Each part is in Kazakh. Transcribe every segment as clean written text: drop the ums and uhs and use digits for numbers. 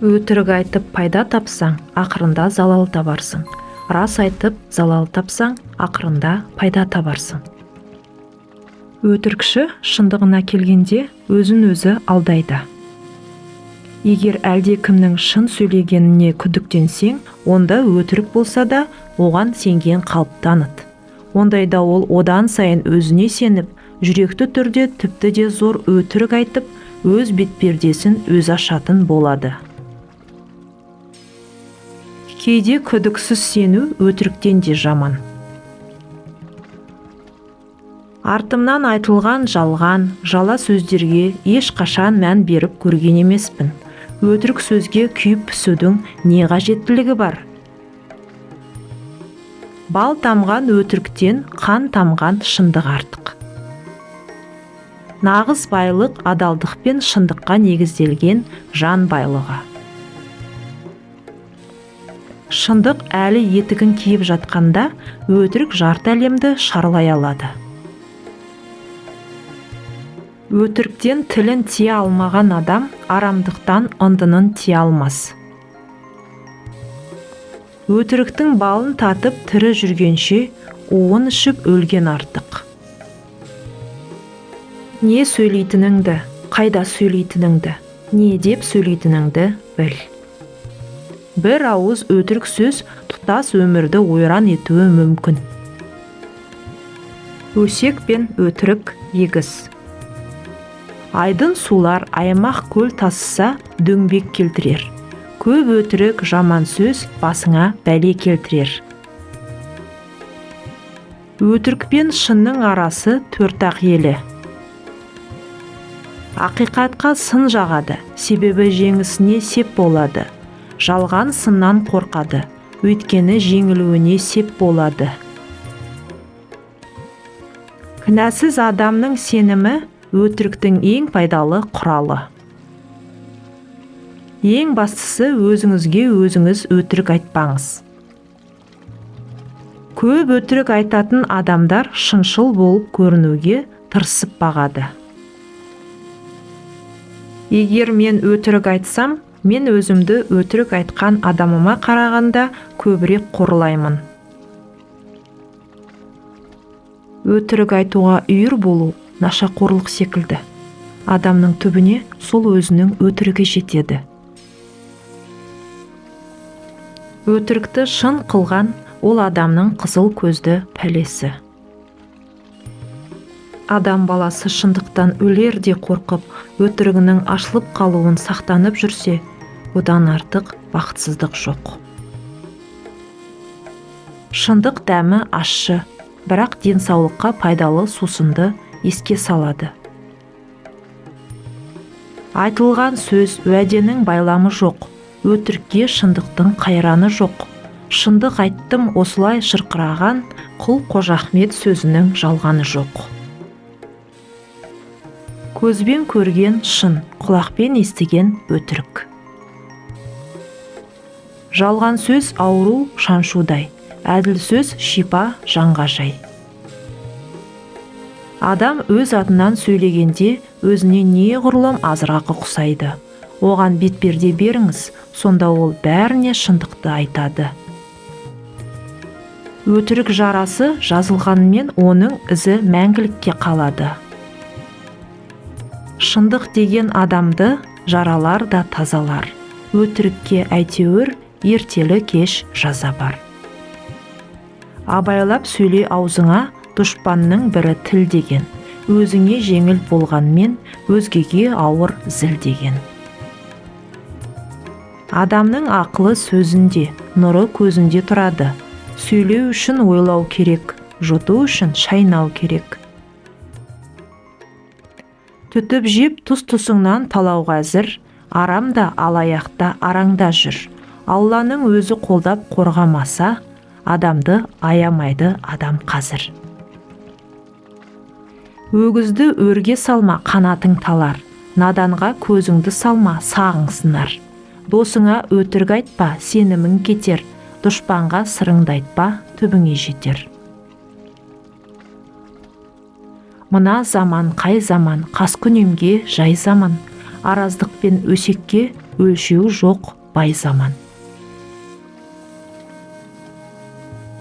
Өтірік айтып пайда тапсаң, ақырында залал табарсың. Рас айтып залал тапсаң, ақырында пайда табарсың. Өтірікші шындығына келгенде өзін өзі алдайды. Егер әлде кімнің шын сөйлегеніне күдіктенсең, онда өтірік болса да, оған сенген қалып таныт. Ондайда ол одан сайын өзіне сеніп, жүректі түрде тіпті де зор өтірік айтып, өз бетпердесін өз ашатын болады. Кейде күдіксіз сену өтіріктен де жаман. Артымнан айтылған жалған, жала сөздерге ешқашан мән беріп көрген емеспін. Өтірік сөзге күйіп пісудің не қажеттілігі бар? Бал тамған өтіріктен қан тамған шындық артық. Нағыз байлық адалдық пен шындыққа негізделген жан байлығы. Шындық әлі етігін киіп жатқанда, өтірік жарты әлемді шарлай алады. Өтіріктен тілін тие алмаған адам арамдықтан ындынын тие алмас. Өтіріктің балын татып тірі жүргенше, уын ішіп өлген артық. Не сөйлейтініңді, қайда сөйлейтініңді, не деп сөйлейтініңді біл. Бір ауыз өтірік сөз тұтас өмірді ойран етуі мүмкін. Өсек пен өтірік егіз. Айдын сулар аймақ көл тасыса дөңбек келтірер. Көп өтірік жаман сөз басыңа бәле келтірер. Өтірік пен шынның арасы төртақ елі. Ақиқатқа сын жағады, себебі жеңісіне сеп болады. Жалған сыннан қорқады, өйткені жеңілуіне сеп болады. Кінәсіз адамның сенімі өтіріктің ең пайдалы құралы. Ең бастысы өзіңізге өзіңіз өтірік айтпаңыз. Көп өтірік айтатын адамдар шыншыл болып көрінуге тырысып бағады. Егер мен өтірік айтсам, мен өзімді өтірік айтқан адамыма қарағанда көбірек қорлаймын. Өтірік айтуға үйір болу нашақорлық секілді. Адамның түбіне сол өзінің өтірігі жетеді. Өтірікті шын қылған ол адамның қызыл көзді пәлесі. Адам баласы шындықтан өлерде қорқып, өтірігінің ашылып қалуын сақтанып жүрсе, одан артық бақытсыздық жоқ. Шындық дәмі ащы, бірақ денсаулыққа пайдалы сусынды еске салады. Айтылған сөз уәденің байламы жоқ, өтірікке шындықтың қайраны жоқ. Шындық айттым осылай шырқыраған, құл Қожа-Ахмет сөзінің жалғаны жоқ. Көзбен көрген шын, құлақпен естіген өтірік. Жалған сөз ауру шаншудай, әділ сөз шипа жанға жай. Адам өз атынан сөйлегенде өзіне неғұрлым азырақ ұқсайды. Оған бетперде беріңіз, сонда ол бәріне шындықты айтады. Өтірік жарасы жазылғанмен оның ізі мәңгілікке қалады. Шындық деген адамды жаралар да тазалар. Өтірікке әйтеуір ертелі кеш жаза бар. Абайлап сөйле аузыңа, дұшпанның бірі тіл деген. Өзіңе жеңіл болғанмен, өзгеге ауыр зіл деген. Адамның ақылы сөзінде, нұры көзінде тұрады. Сөйлеу үшін ойлау керек, жұту үшін шайнау керек. Түтіп жеп тұс-тұсыңнан талауға әзір, арамда алаяқта араңда жүр. Алланың өзі қолдап қорғамаса, адамды аямайды адам қазір. Өгізді өрге салма, қанатың талар. Наданға көзіңді салма, сағың сынар. Досыңа өтірік айтпа, сенімің кетер. Дұшпанға сырыңды айтпа, түбіңе жетер. Мына заман қай заман, қаскүнемге жай заман. араздық пен өсекке өлшеу жоқ бай заман.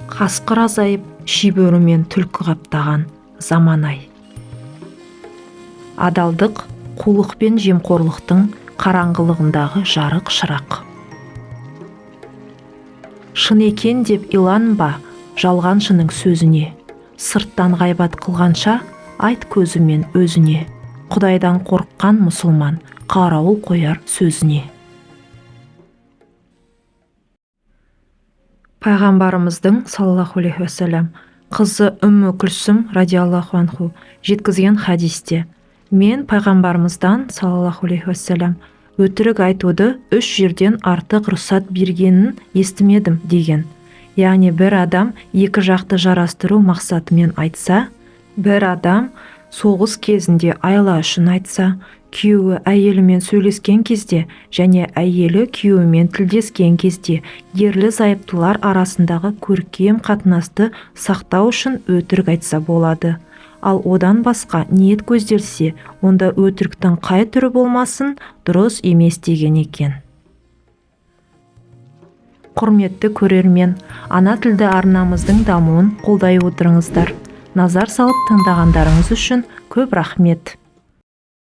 Қасқыр азайып, шибөрі мен түлкі қаптаған заман-ай. Адалдық қулық пен жемқорлықтың қараңғылығындағы жарық шырақ. Шын екен деп иланба жалғаншының сөзіне, сырттан ғайбат қылғанша айт көзімен өзіне. Құдайдан қорыққан мұсылман қарауыл қояр сөзіне. Пайғамбарымыздың саллаллаху алейхи уассалам қызы Үмму Күлсім радиаллаху анху жеткізген хадисте: мен пайғамбарымыздан саллаллаху алейхи уассалам өтірік айтуды 3 жерден артық рұқсат бергенін естімедім деген. Яғни бір адам екі жақты жарастыру мақсатымен айтса, бір адам соғыс кезінде айла үшін айтса, күйеуі әйелімен сөйлескен кезде және әйелі күйеуімен тілдескен кезде ерлі зайыптылар арасындағы көркем қатынасты сақтау үшін өтірік айтса болады. Ал одан басқа ниет көзделсе, онда өтіріктің қай түрі болмасын дұрыс емес деген екен. Құрметті көрермен, ана тілді арнамыздың дамуын қолдай отырыңыздар. Назар салып тыңдағандарыңыз үшін көп рахмет.